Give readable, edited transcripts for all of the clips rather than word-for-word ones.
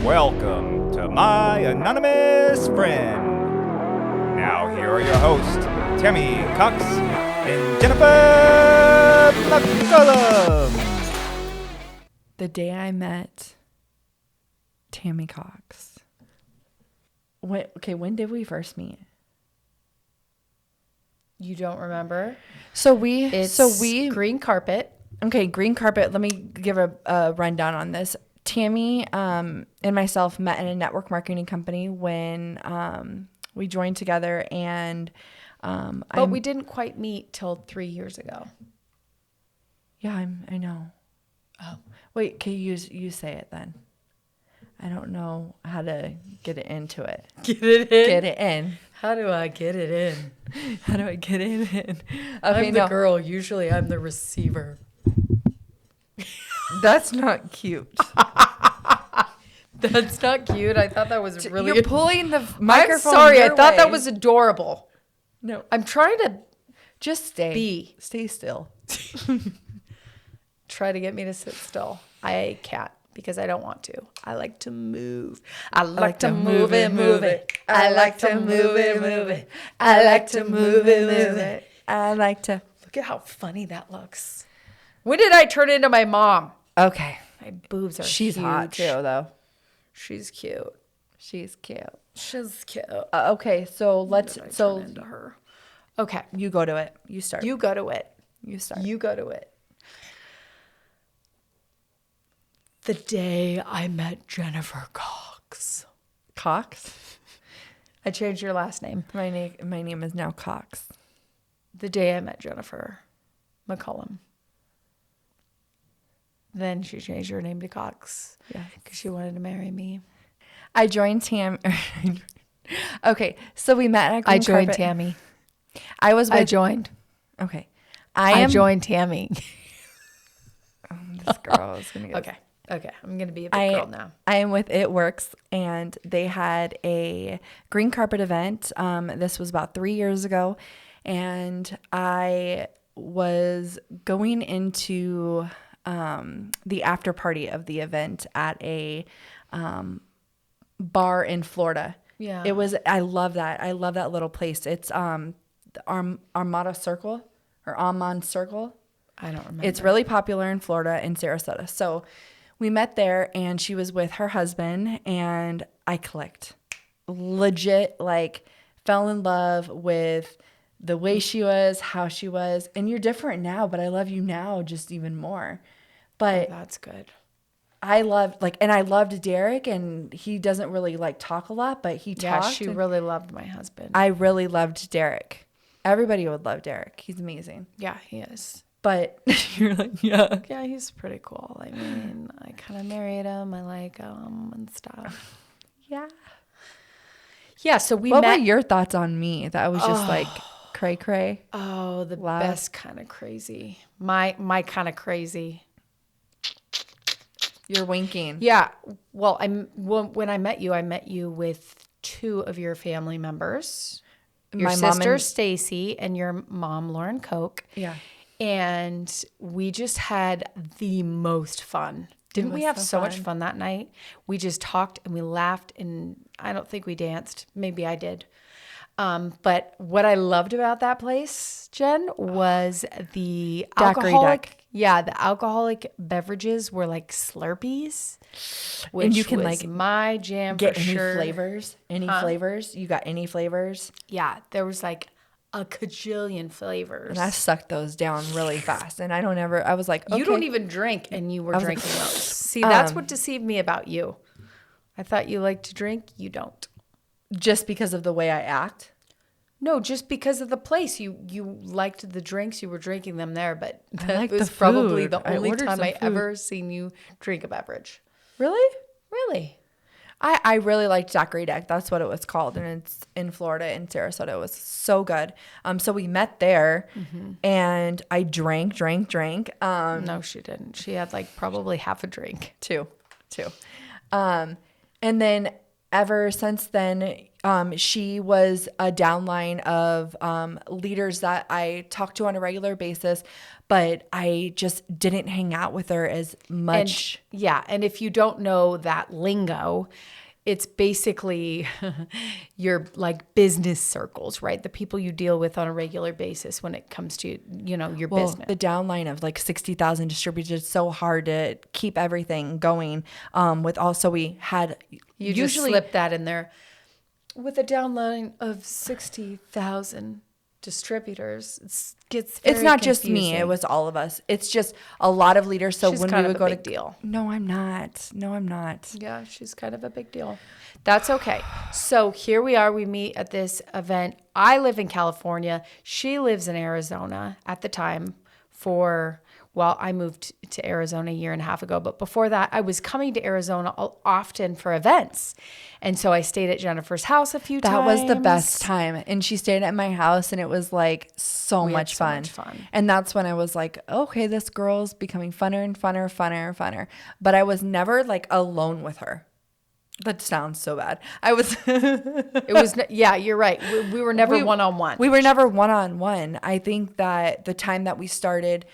Welcome to my anonymous friend. Now here are your hosts, Tammy Cox and Jennifer McCollum. The day I met Tammy Cox. When did we first meet? You don't remember? It's green carpet. Okay, green carpet. Let me give a rundown on this. Tammy and myself met in a network marketing company when we joined together, and but we didn't quite meet till 3 years ago. Yeah, I know. Oh, wait, can you say it then? I don't know how to get it into it. Get it in? Get it in. How do I get it in? How do I get it in? Okay, I'm the girl. Usually I'm the receiver. That's not cute. That's not cute. I thought that was really... You're pulling the microphone. I'm sorry. I your thought way. that was adorable. No. I'm trying to just stay. Stay still. Try to get me to sit still. I can't because I don't want to. I like to move. I like to move it, move it. I like to move it, move it. I like to move it, move it. I like to... Look at how funny that looks. When did I turn into my mom? Okay. My boobs are She's huge. hot too, though. She's cute. She's cute. She's cute. Okay, so let's... turn into her. Okay. You go to it. You start. You go to it. You start. You go to it. The day I met Jennifer Cox. Cox? I changed your last name. My name is now Cox. The day I met Jennifer McCollum. Then she changed her name to Cox. Yeah. Because she wanted to marry me. I joined Okay, so we met at Green I joined Carpet. Tammy. I joined. Okay. I joined Tammy. This girl is going to get... Okay. I'm going to be a big girl now. I am with It Works, and they had a green carpet event. This was about 3 years ago, and I was going into the after party of the event at a bar in Florida. Yeah. It was... I love that. I love that little place. It's the Armada Circle or Almond Circle. I don't remember. It's really popular in Florida and Sarasota. So we met there, and she was with her husband, and I clicked. Legit, fell in love with the way she was, how she was. And you're different now, but I love you now just even more. But that's good. I loved, and I loved Derek, and he doesn't really, talk a lot, but he talked. Yeah, she really loved my husband. I really loved Derek. Everybody would love Derek. He's amazing. Yeah, he is. But you're like, yeah. Yeah, he's pretty cool. I mean, I kind of married him. I like him and stuff. Yeah. Yeah, so we met. met. What were your thoughts on me? That was just cray cray. Oh, the loud. Best kind of crazy. My kind of crazy. You're winking. Yeah. Well, when I met you with two of your family members. Your My mom sister and Stacy and your mom Lauren Koch. Yeah. And we just had the most fun. Didn't we have so much fun that night? We just talked and we laughed, and I don't think we danced. Maybe I did. But what I loved about that place, Jen, was the alcoholic. Yeah, the alcoholic beverages were like Slurpees, which and you can was my jam get for any sure. flavors. Any flavors? You got any flavors? Yeah, there was a cajillion flavors. And I sucked those down really fast. And I was like, okay. You don't even drink, and you were drinking those. See, that's what deceived me about you. I thought you liked to drink. You don't. Just because of the way I act? No, just because of the place. You liked the drinks. You were drinking them there, but that was the probably food. the I only ordered time some I food. ever seen you drink a beverage. Really? Really? I really liked Daiquiri Deck. That's what it was called. And it's in Florida, in Sarasota. It was so good. So we met there, and I drank. No, she didn't. She had probably half a drink. Two. And then ever since then, she was a downline of leaders that I talked to on a regular basis, but I just didn't hang out with her as much. And if you don't know that lingo, it's basically your like business circles, right? The people you deal with on a regular basis when it comes to, your business. The downline of like 60,000 distributors, so hard to keep everything going. With also we had you just slip that in there. With a downline of 60,000 distributors, it's not just me, it was all of us. It's just a lot of leaders. So she's when kind we of would go a big to deal. No, I'm not. Yeah, she's kind of a big deal. That's okay. So here we are. We meet at this event. I live in California. She lives in Arizona at the time I moved to Arizona a year and a half ago. But before that, I was coming to Arizona often for events. And so I stayed at Jennifer's house a few times. That was the best time. And she stayed at my house and it was like so much fun. And that's when I was like, okay, this girl's becoming funner and funner. But I was never like alone with her. That sounds so bad. Yeah, you're right. We were never one-on-one. We were never one-on-one. I think that the time that we started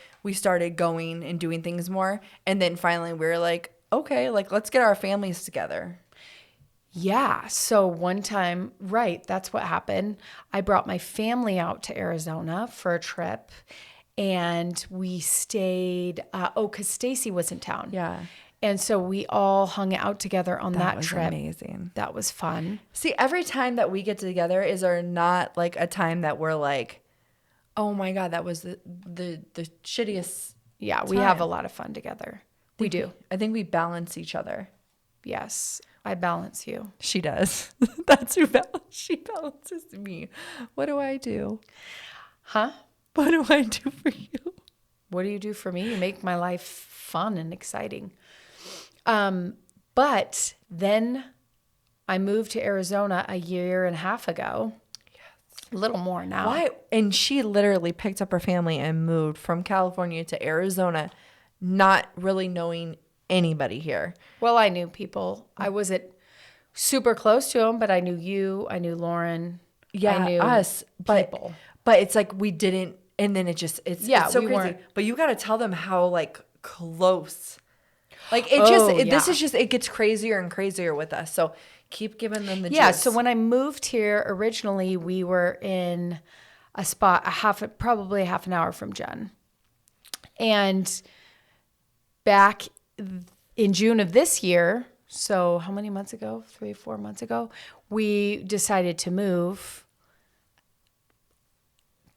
going and doing things more. And then finally we were like, okay, like let's get our families together. Yeah. So one time, right, that's what happened. I brought my family out to Arizona for a trip and we stayed, because Stacy was in town. Yeah. And so we all hung out together on that trip. That was amazing. That was fun. See, every time that we get together is not like a time that we're like, oh my God, that was the shittiest. Yeah, we have a lot of fun together. We do. I think we balance each other. Yes, I balance you. She does. That's who she balances me. What do I do? Huh? What do I do for you? What do you do for me? You make my life fun and exciting. But then I moved to Arizona a year and a half ago. Yes. A little more now. Why? And she literally picked up her family and moved from California to Arizona, not really knowing anybody here. Well, I knew people. I wasn't super close to them, but I knew you. I knew Lauren. Yeah, I knew us. people. But it's like we didn't, and then it's so crazy. Weren't. But you got to tell them how like close. Like it gets crazier and crazier with us. So keep giving them the gist. So when I moved here originally, we were in a spot probably half an hour from Jen. And back in June of this year, so how many months ago? 3-4 months ago, we decided to move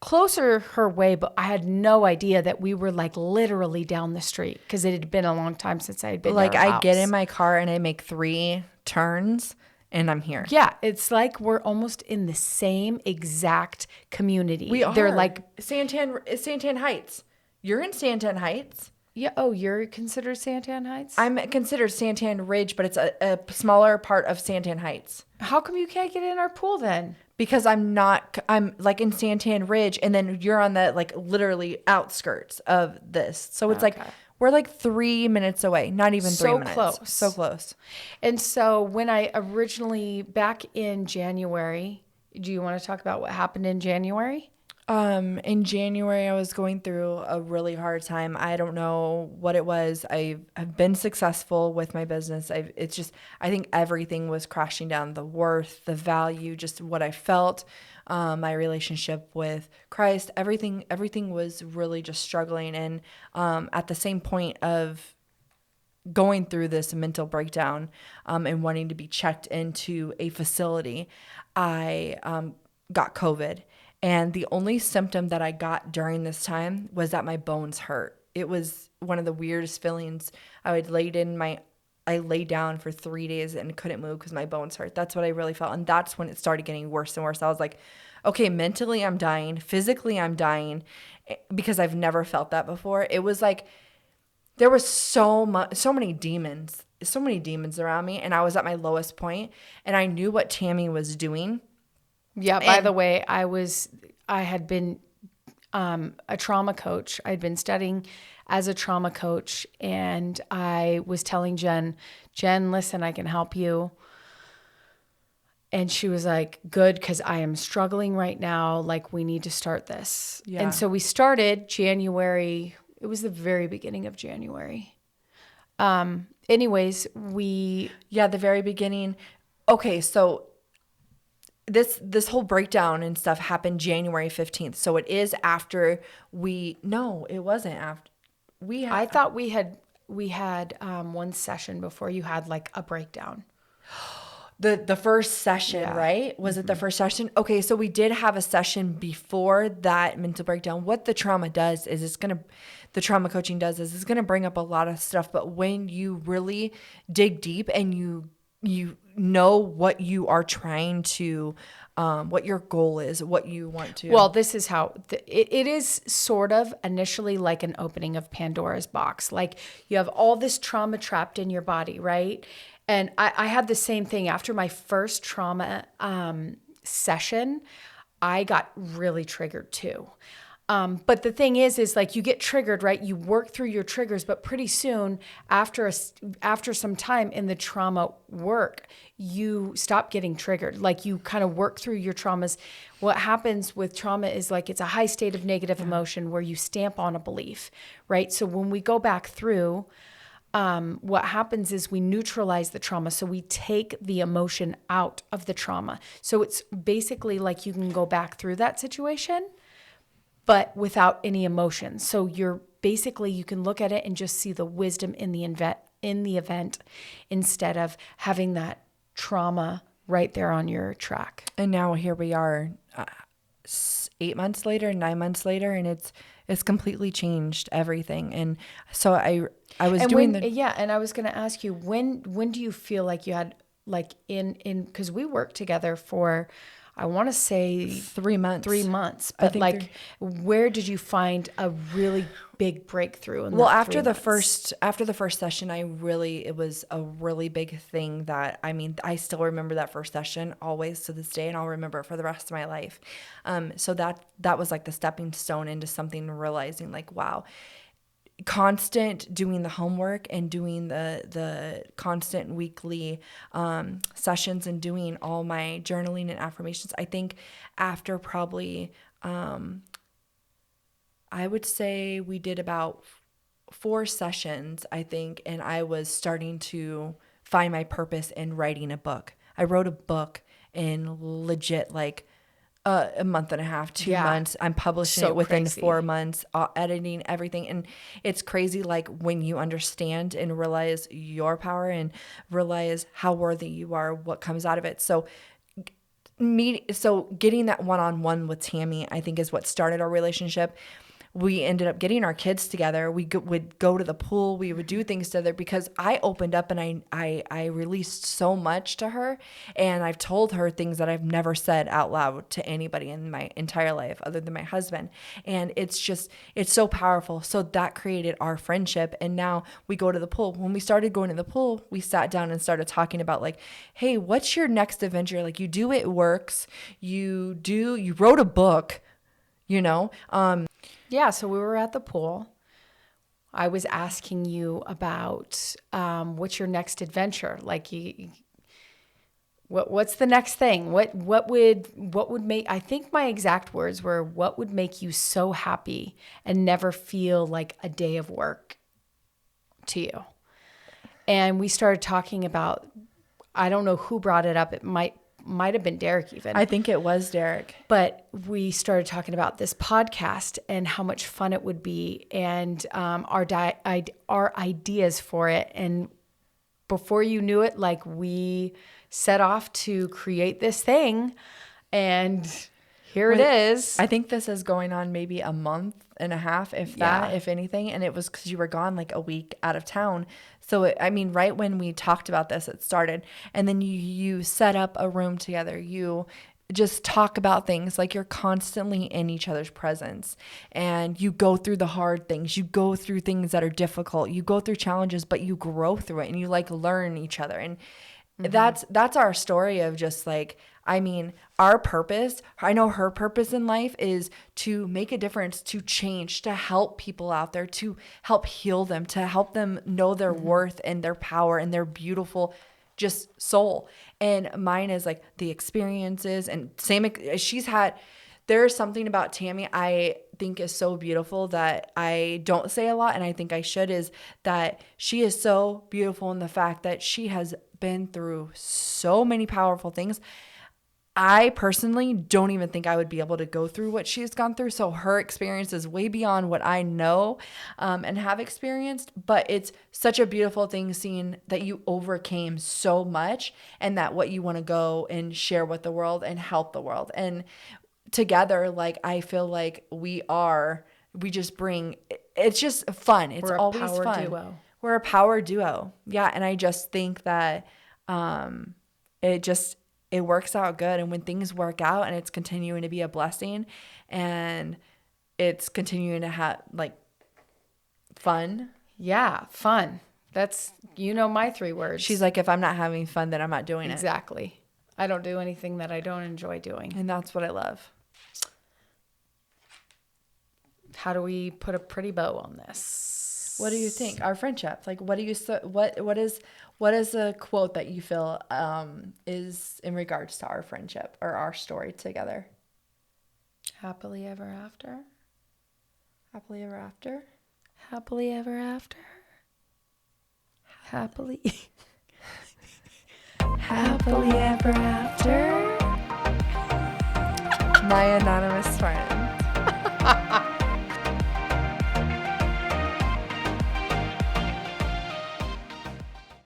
closer her way, but I had no idea that we were like literally down the street because it had been a long time since I had been like to her I house. get in my car and I make 3 turns and I'm here. Yeah, it's like we're almost in the same exact community. We are. They're like Santan Heights. You're in Santan Heights. Yeah. Oh, you're considered Santan Heights? I'm considered Santan Ridge, but it's a smaller part of Santan Heights. How come you can't get in our pool then? Because I'm like in Santan Ridge and then you're on the like literally outskirts of this. So it's like we're like 3 minutes away, not even 3 minutes. So close. And so when I originally, back in January, do you want to talk about what happened in January? In January, I was going through a really hard time. I don't know what it was. I've been successful with my business. I think everything was crashing down. The worth, the value, just what I felt, my relationship with Christ, everything was really just struggling. And at the same point of going through this mental breakdown and wanting to be checked into a facility, I got COVID. And the only symptom that I got during this time was that my bones hurt. It was one of the weirdest feelings. I laid down for 3 days and couldn't move because my bones hurt. That's what I really felt. And that's when it started getting worse and worse. I was like, okay, mentally I'm dying. Physically I'm dying because I've never felt that before. It was like there was so many demons around me. And I was at my lowest point. And I knew what Tammy was doing. Yeah, by the way, I had been a trauma coach. I'd been studying as a trauma coach, and I was telling Jen, listen, I can help you And she was like, good, because I am struggling right now. Like, we need to start this. Yeah. And so we started January. It was the very beginning of January. Anyways, the very beginning. Okay, so this whole breakdown and stuff happened January 15th. So it is after no, it wasn't after I thought we had one session before you had like a breakdown. The first session, Yeah. right? Was it the first session? Okay, so we did have a session before that mental breakdown. What the trauma does is the trauma coaching does is it's going to bring up a lot of stuff. But when you really dig deep and you know what you are trying to, what your goal is, what you want to. Well, this is how it is sort of initially like an opening of Pandora's box. Like, you have all this trauma trapped in your body, right? And I had the same thing after my first trauma session. I got really triggered too. But the thing is like, you get triggered, right? You work through your triggers, but pretty soon after some time in the trauma work, you stop getting triggered. Like, you kind of work through your traumas. What happens with trauma is like, it's a high state of negative emotion where you stamp on a belief, right? So when we go back through, what happens is we neutralize the trauma. So we take the emotion out of the trauma. So it's basically like you can go back through that situation, but without any emotion. So you can look at it and just see the wisdom in the event instead of having that trauma right there on your track. And now here we are 8 months later, 9 months later, and it's completely changed everything. And so I was doing and I was going to ask you, when do you feel like you had, like, because we worked together for, I want to say 3 months, but like, where did you find a really big breakthrough? After the first session, it was a really big thing that, I mean, I still remember that first session always to this day, and I'll remember it for the rest of my life. So that was like the stepping stone into something, realizing like, wow, constant doing the homework and doing the constant weekly sessions and doing all my journaling and affirmations. I think after probably I would say we did about 4 sessions, I think, and I was starting to find my purpose in writing a book. I wrote a book in legit like a month and a half, 2 months. I'm publishing it within 4 months, editing everything. And it's crazy, like, when you understand and realize your power and realize how worthy you are, what comes out of it. So getting that one-on-one with Tammy, I think, is what started our relationship. We ended up getting our kids together. We would go to the pool. We would do things together because I opened up and I released so much to her. And I've told her things that I've never said out loud to anybody in my entire life other than my husband. And it's so powerful. So that created our friendship. And now we go to the pool. When we started going to the pool, we sat down and started talking about like, hey, what's your next adventure? Like, you do it works. You wrote a book, you know? Yeah, so we were at the pool. I was asking you about what's your next adventure? Like, what's the next thing? What would make? I think my exact words were, "What would make you so happy and never feel like a day of work to you?" And we started talking about. I don't know who brought it up. It might have been Derek even. I think it was Derek. But we started talking about this podcast and how much fun it would be, and our ideas for it. And before you knew it, like, we set off to create this thing, and here it is. I think this is going on maybe a month and a half, if anything. And it was because you were gone like a week out of town. So, right when we talked about this, it started. And then you set up a room together. You just talk about things, like, you're constantly in each other's presence. And you go through the hard things. You go through things that are difficult. You go through challenges, but you grow through it. And you, like, learn each other. And that's our story of just, like, our purpose. I know her purpose in life is to make a difference, to change, to help people out there, to help heal them, to help them know their worth and their power and their beautiful just soul. And mine is like the experiences and there's something about Tammy I think is so beautiful that I don't say a lot, and I think I should, is that she is so beautiful in the fact that she has been through so many powerful things. I personally don't even think I would be able to go through what she's gone through. So her experience is way beyond what I know and have experienced. But it's such a beautiful thing seeing that you overcame so much and that what you want to go and share with the world and help the world. And together, like, I feel like we just bring, it's just fun. It's always fun. We're a power duo. We're a power duo. Yeah. And I just think that it works out good. And when things work out and it's continuing to be a blessing and it's continuing to have like fun. Yeah, fun. That's, my 3 words. She's like, if I'm not having fun, then I'm not doing it. Exactly. I don't do anything that I don't enjoy doing. And that's what I love. How do we put a pretty bow on this? What do you think? Our friendship. Like, what is a quote that you feel is in regards to our friendship or our story together? Happily ever after. Happily ever after. Happily ever after. Happily. Happily ever after. My anonymous friend.